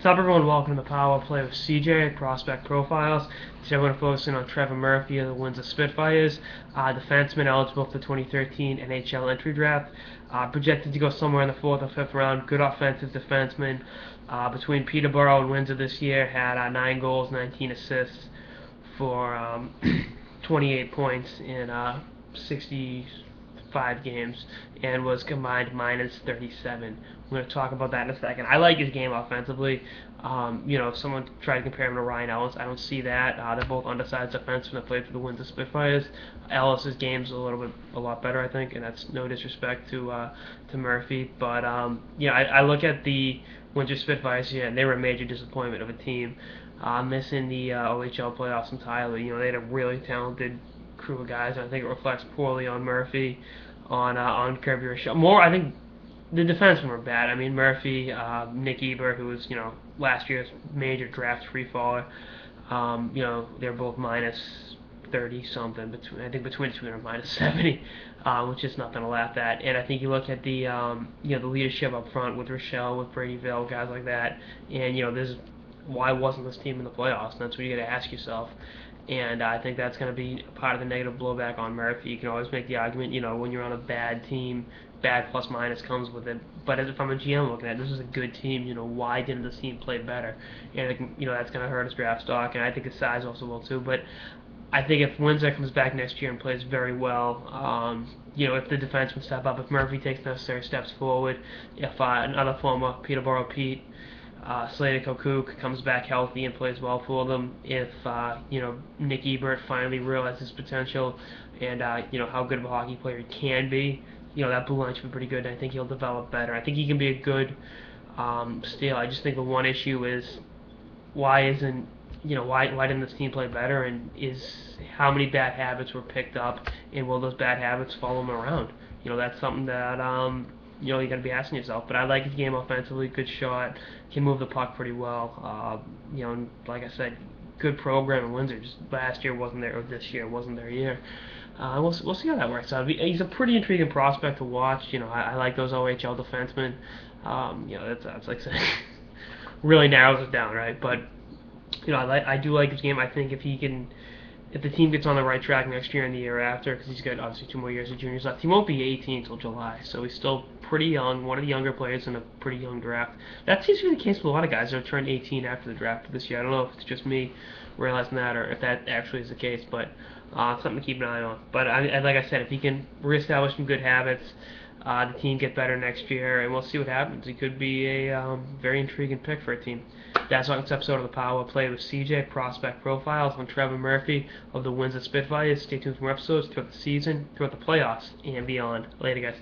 What's up, everyone? Welcome to the Power Play with CJ, Prospect Profiles. Today we're going to focus in on Trevor Murphy of the Windsor Spitfires, defenseman eligible for the 2013 NHL entry draft. Projected to go somewhere in the 4th or 5th round. Good offensive defenseman. Between Peterborough and Windsor this year, had 9 goals, 19 assists for 28 points in 65 games, and was combined minus 37. We're going to talk about that in a second. I like his game offensively. If someone tried to compare him to Ryan Ellis, I don't see that. They're both undersized defensemen that played for the Windsor Spitfires. Ellis's game's a lot better, I think, and that's no disrespect to Murphy. But I look at the Windsor Spitfires here, and they were a major disappointment of a team, missing the OHL playoffs entirely. They had a really talented crew of guys, and I think it reflects poorly on Murphy, on Kirby. I think the defensemen were bad. I mean, Murphy, Nick Ebert, who was, last year's major draft free-faller, they're both minus 30 something. I think between the two they're minus 70, which is nothing to laugh at. And I think you look at the the leadership up front with Rochelle, with Bradyville, guys like that, and why wasn't this team in the playoffs? And that's what you got to ask yourself. And I think that's going to be part of the negative blowback on Murphy. You can always make the argument, when you're on a bad team, bad plus minus comes with it. But if I'm a GM looking at it, this is a good team. Why didn't this team play better? And that's going to hurt his draft stock, and I think his size also will too. But I think if Windsor comes back next year and plays very well, if the defensemen step up, if Murphy takes necessary steps forward, if another former Peterborough Pete, Slater Kokuk comes back healthy and plays well for them, if Nick Ebert finally realizes his potential and how good of a hockey player he can be, that blue line should be pretty good, and I think he'll develop better. I think he can be a good steal. I just think the one issue is why didn't this team play better, and how many bad habits were picked up, and will those bad habits follow him around? That's something that you got to be asking yourself. But I like his game offensively, good shot, can move the puck pretty well. And like I said, good program in Windsor. Just last year wasn't there, or this year wasn't their year. We'll see how that works out. He's a pretty intriguing prospect to watch. I like those OHL defensemen. That's like saying really narrows it down, right? But I do like his game. I think if the team gets on the right track next year and the year after, because he's got obviously 2 more years of juniors left, he won't be 18 until July, so he's still pretty young, one of the younger players in a pretty young draft. That seems to be the case with a lot of guys that have turned 18 after the draft this year. I don't know if it's just me realizing that or if that actually is the case, but something to keep an eye on. But like I said, if he can reestablish some good habits, the team get better next year, and we'll see what happens. He could be a very intriguing pick for a team. That's all this episode of the Power Play with CJ, Prospect Profiles on Trevor Murphy of the Windsor Spitfires. Stay tuned for more episodes throughout the season, throughout the playoffs, and beyond. Later, guys.